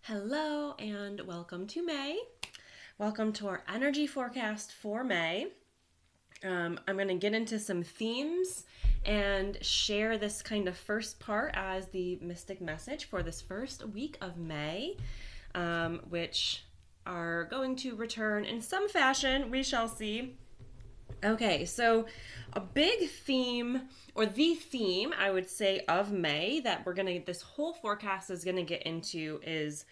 Hello and welcome to May. Welcome to our energy forecast for May. I'm going to get into some themes and share this kind of first part as the mystic message for this first week of May, which are going to return in some fashion. We shall see. Okay, so a big theme, or the theme, I would say, of May that this whole forecast is gonna get into is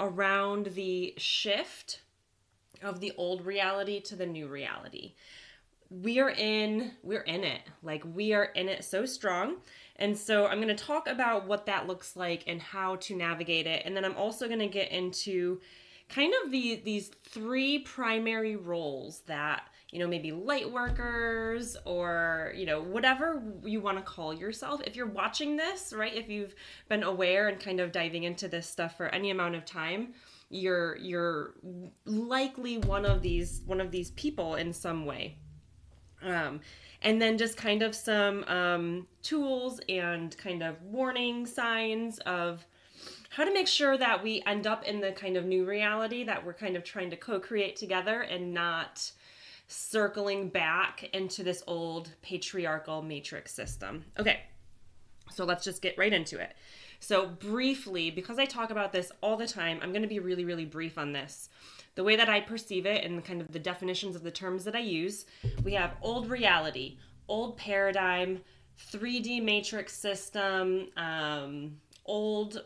around the shift of the old reality to the new reality. We're in it. Like, we are in it so strong. And so I'm going to talk about what that looks like and how to navigate it. And then I'm also going to get into kind of these three primary roles that, maybe light workers or, whatever you want to call yourself. If you're watching this, right, if you've been aware and kind of diving into this stuff for any amount of time, you're likely one of these people in some way. And then just kind of some tools and kind of warning signs of how to make sure that we end up in the kind of new reality that we're kind of trying to co-create together and not circling back into this old patriarchal matrix system. Okay, so let's just get right into it. So briefly, because I talk about this all the time, I'm going to be really, really brief on this. The way that I perceive it and kind of the definitions of the terms that I use, we have old reality, old paradigm, 3D matrix system, old,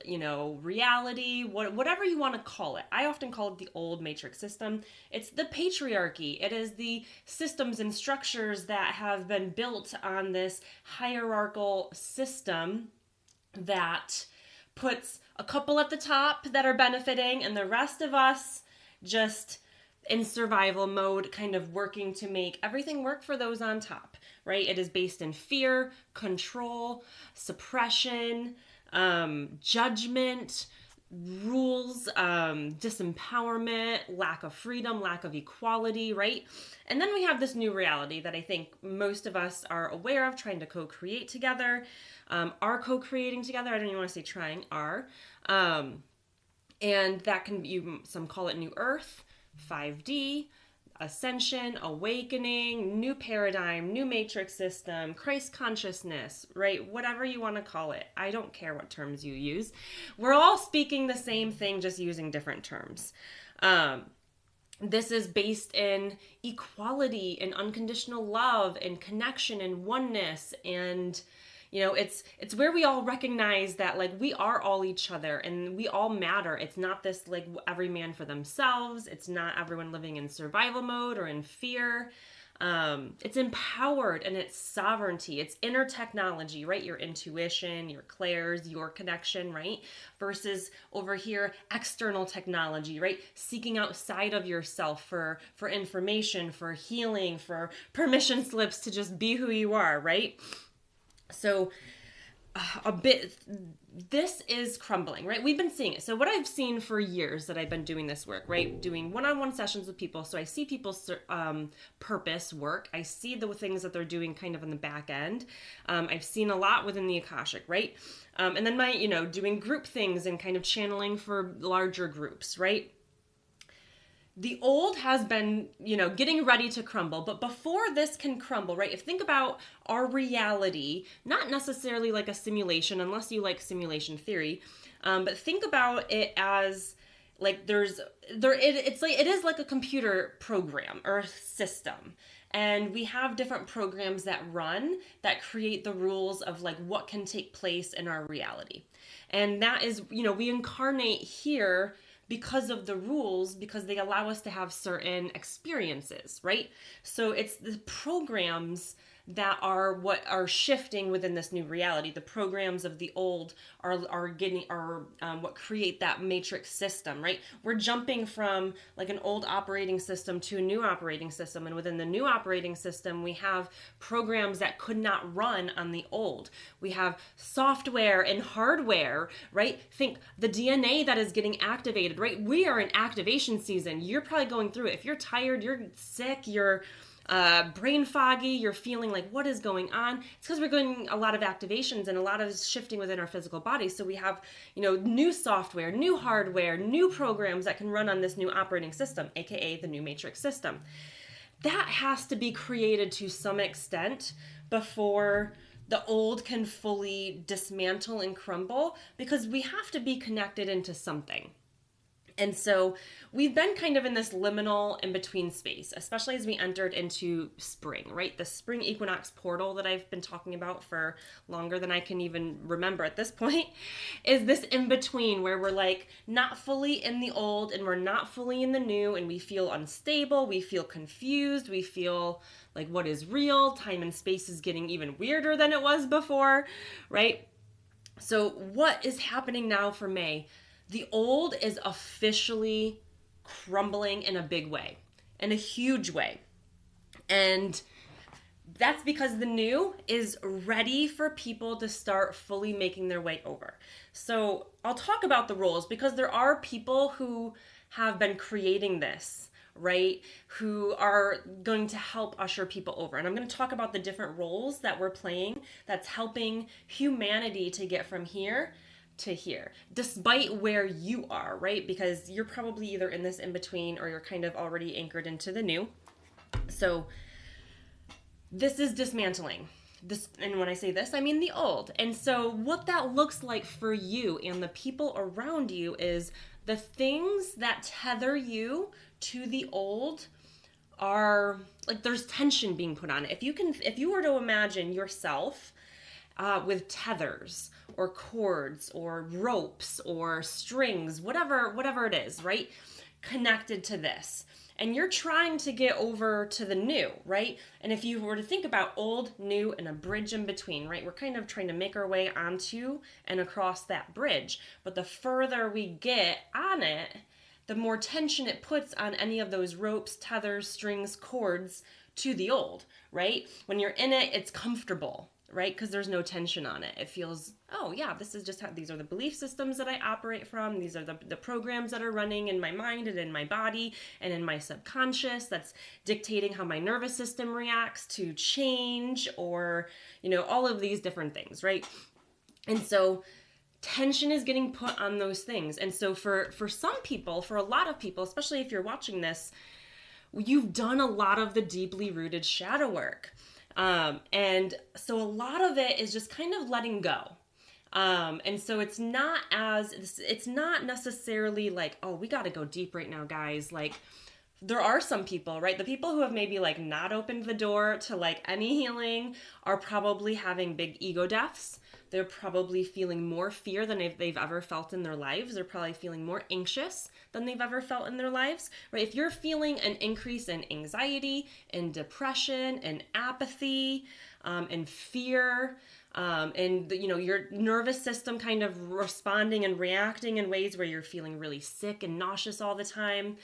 reality, whatever you want to call it. I often call it the old matrix system. It's the patriarchy. It is the systems and structures that have been built on this hierarchical system that puts a couple at the top that are benefiting and the rest of us just in survival mode, kind of working to make everything work for those on top, right? It is based in fear, control, suppression, judgment, rules, disempowerment, lack of freedom, lack of equality, right? And then we have this new reality that I think most of us are aware of, trying to co-create together, are co-creating together. I don't even want to say trying, are. And that can be, some call it New Earth, 5D, Ascension, Awakening, New Paradigm, New Matrix System, Christ Consciousness, right? Whatever you want to call it. I don't care what terms you use. We're all speaking the same thing, just using different terms. This is based in equality and unconditional love and connection and oneness, and it's where we all recognize that, like, we are all each other and we all matter. It's not this, like, every man for themselves. It's not everyone living in survival mode or in fear. It's empowered and it's sovereignty. It's inner technology, right? Your intuition, your clairs, your connection, right? Versus over here, external technology, right? Seeking outside of yourself for information, for healing, for permission slips to just be who you are, right? So this is crumbling, right? We've been seeing it. So what I've seen for years that I've been doing this work, right? Doing one-on-one sessions with people. So I see people's purpose work. I see the things that they're doing kind of in the back end. I've seen a lot within the Akashic, right? And then my, doing group things and kind of channeling for larger groups, right? The old has been, getting ready to crumble. But before this can crumble, right? Think about our reality, not necessarily like a simulation, unless you like simulation theory. But think about it as like it is like a computer program or a system. And we have different programs that run that create the rules of like what can take place in our reality. And that is, we incarnate here because of the rules, because they allow us to have certain experiences, right? So it's the programs that are what are shifting within this new reality. The programs of the old are what create that matrix system, right? We're jumping from like an old operating system to a new operating system, and within the new operating system, we have programs that could not run on the old. We have software and hardware, right? Think the DNA that is getting activated, right? We are in activation season. You're probably going through it. If you're tired, you're sick, you're brain foggy, you're feeling like, what is going on? It's because we're doing a lot of activations and a lot of shifting within our physical body. So we have, new software, new hardware, new programs that can run on this new operating system, aka the new matrix system. That has to be created to some extent before the old can fully dismantle and crumble, because we have to be connected into something. And so we've been kind of in this liminal in between space, especially as we entered into spring, right? The spring equinox portal that I've been talking about for longer than I can even remember at this point is this in between where we're like not fully in the old and we're not fully in the new, and we feel unstable, we feel confused, we feel like what is real, time and space is getting even weirder than it was before, right? So what is happening now for May? The old is officially crumbling in a big way, in a huge way. And that's because the new is ready for people to start fully making their way over. So I'll talk about the roles, because there are people who have been creating this, right? Who are going to help usher people over. And I'm going to talk about the different roles that we're playing that's helping humanity to get from here to here, despite where you are, right? Because you're probably either in this in between or you're kind of already anchored into the new. So this is dismantling this, and when I say this, I mean the old. And so what that looks like for you and the people around you is the things that tether you to the old are like there's tension being put on it. If you were to imagine yourself with tethers or cords or ropes or strings, whatever it is, right? Connected to this. And you're trying to get over to the new, right? And if you were to think about old, new, and a bridge in between, right? We're kind of trying to make our way onto and across that bridge. But the further we get on it, the more tension it puts on any of those ropes, tethers, strings, cords to the old, right? When you're in it, it's comfortable, right? Because there's no tension on it. It feels, oh yeah, this is just how, these are the belief systems that I operate from. These are the programs that are running in my mind and in my body and in my subconscious that's dictating how my nervous system reacts to change or, all of these different things, right? And so tension is getting put on those things. And so for some people, for a lot of people, especially if you're watching this, you've done a lot of the deeply rooted shadow work. And so a lot of it is just kind of letting go. And so it's not necessarily like, oh, we got to go deep right now, guys. Like there are some people, right? The people who have maybe like not opened the door to like any healing are probably having big ego deaths. They're probably feeling more fear than they've ever felt in their lives. They're probably feeling more anxious than they've ever felt in their lives, right? If you're feeling an increase in anxiety and depression and apathy and fear and your nervous system kind of responding and reacting in ways where you're feeling really sick and nauseous all the time,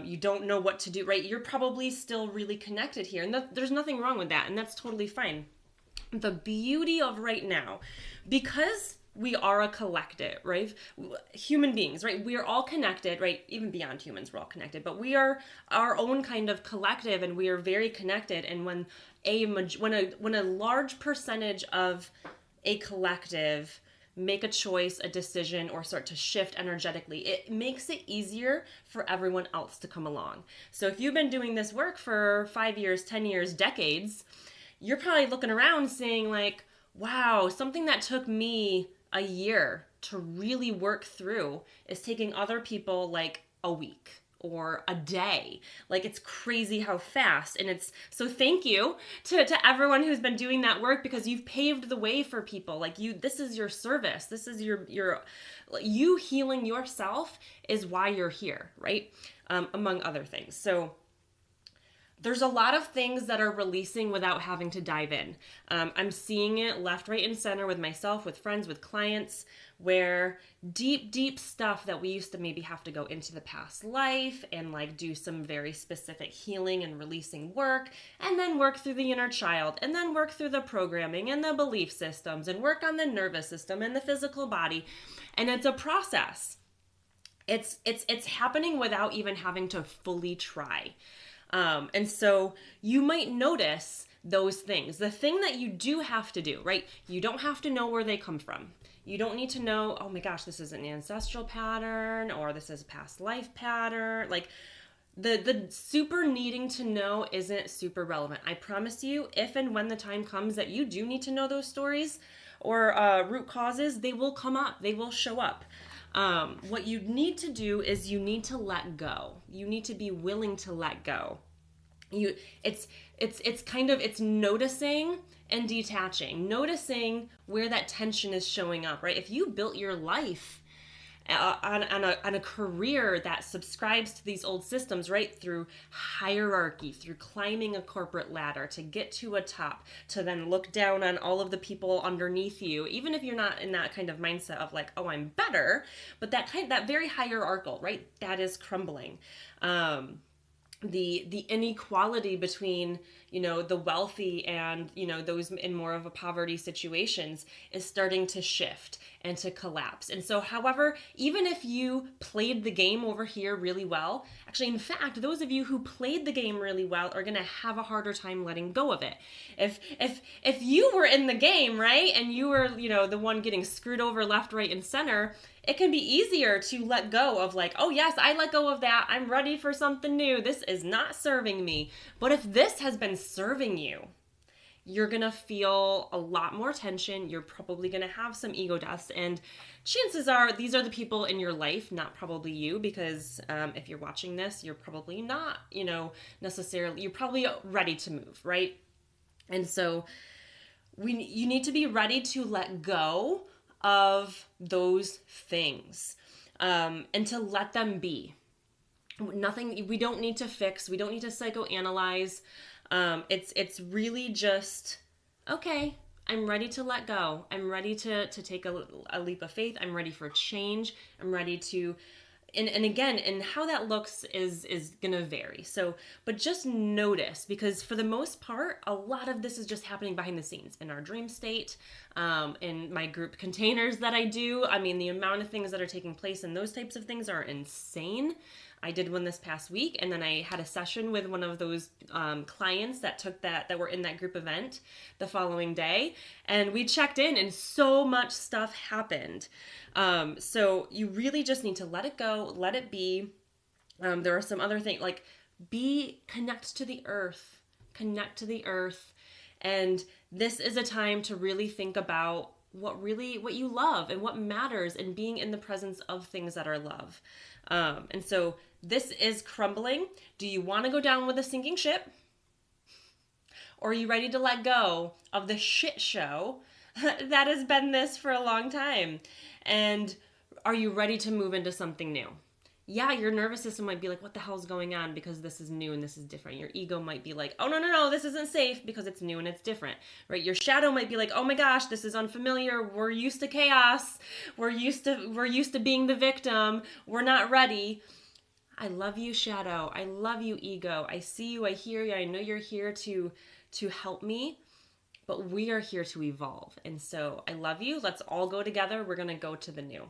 you don't know what to do, right? You're probably still really connected here, and there's nothing wrong with that, and that's totally fine. The beauty of right now, because we are a collective, right? Human beings, right? We are all connected, right? Even beyond humans, we're all connected, but we are our own kind of collective, and we are very connected. And when a large percentage of a collective make a choice, a decision, or start to shift energetically, it makes it easier for everyone else to come along. So if you've been doing this work for 5 years, 10 years, decades, you're probably looking around saying like, wow, something that took me a year to really work through is taking other people like a week or a day. Like it's crazy how fast. And it's so thank you to everyone who's been doing that work, because you've paved the way for people like you. This is your service. This is your you healing yourself is why you're here, right? Among other things. So there's a lot of things that are releasing without having to dive in. I'm seeing it left, right, and center with myself, with friends, with clients, where deep stuff that we used to maybe have to go into the past life and like do some very specific healing and releasing work, and then work through the inner child, and then work through the programming and the belief systems, and work on the nervous system and the physical body. And it's a process. It's happening without even having to fully try. And so you might notice those things. The thing that you do have to do, right? You don't have to know where they come from. You don't need to know, oh my gosh, this is an ancestral pattern or this is a past life pattern. Like the super needing to know isn't super relevant. I promise you, if and when the time comes that you do need to know those stories or root causes, they will come up. They will show up. What you need to do is you need to let go. You need to be willing to let go. It's noticing and detaching, noticing where that tension is showing up, right? If you built your life on a career that subscribes to these old systems, right, through hierarchy, through climbing a corporate ladder to get to a top, to then look down on all of the people underneath you, even if you're not in that kind of mindset of like, oh, I'm better, but that very hierarchical, right, that is crumbling. The inequality between, the wealthy and, those in more of a poverty situations is starting to shift and to collapse. And so, however, even if you played the game over here really well, actually, in fact, those of you who played the game really well are going to have a harder time letting go of it. If you were in the game, right, and you were, the one getting screwed over left, right, and center, it can be easier to let go of like, oh yes, I let go of that. I'm ready for something new. This is not serving me. But if this has been serving you, you're going to feel a lot more tension. You're probably going to have some ego deaths. And chances are these are the people in your life, not probably you, because if you're watching this, you're probably not, necessarily, you're probably ready to move, right? And so you need to be ready to let go of those things and to let them be. Nothing, we don't need to fix, we don't need to psychoanalyze. It's really just, okay, I'm ready to let go. I'm ready to take a leap of faith. I'm ready for change. I'm ready to, and again, and how that looks is gonna vary. So, but just notice, because for the most part, a lot of this is just happening behind the scenes in our dream state, in my group containers that I do. I mean, the amount of things that are taking place and those types of things are insane. I did one this past week, and then I had a session with one of those clients that were in that group event the following day, and we checked in, and so much stuff happened. So you really just need to let it go, let it be. There are some other things, like connect to the earth, and this is a time to really think about what you love and what matters, and being in the presence of things that are love. And so this is crumbling. Do you want to go down with a sinking ship? Or are you ready to let go of the shit show that has been this for a long time? And are you ready to move into something new? Yeah, your nervous system might be like, what the hell's going on, because this is new and this is different. Your ego might be like, oh, no, this isn't safe because it's new and it's different, right? Your shadow might be like, oh my gosh, this is unfamiliar. We're used to chaos. We're used to being the victim. We're not ready. I love you, shadow. I love you, ego. I see you. I hear you. I know you're here to help me, but we are here to evolve. And so I love you. Let's all go together. We're going to go to the new.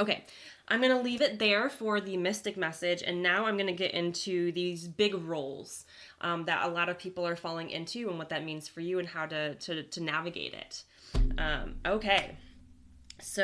Okay, I'm going to leave it there for the mystic message, and now I'm going to get into these big roles that a lot of people are falling into, and what that means for you and how to navigate it. Okay.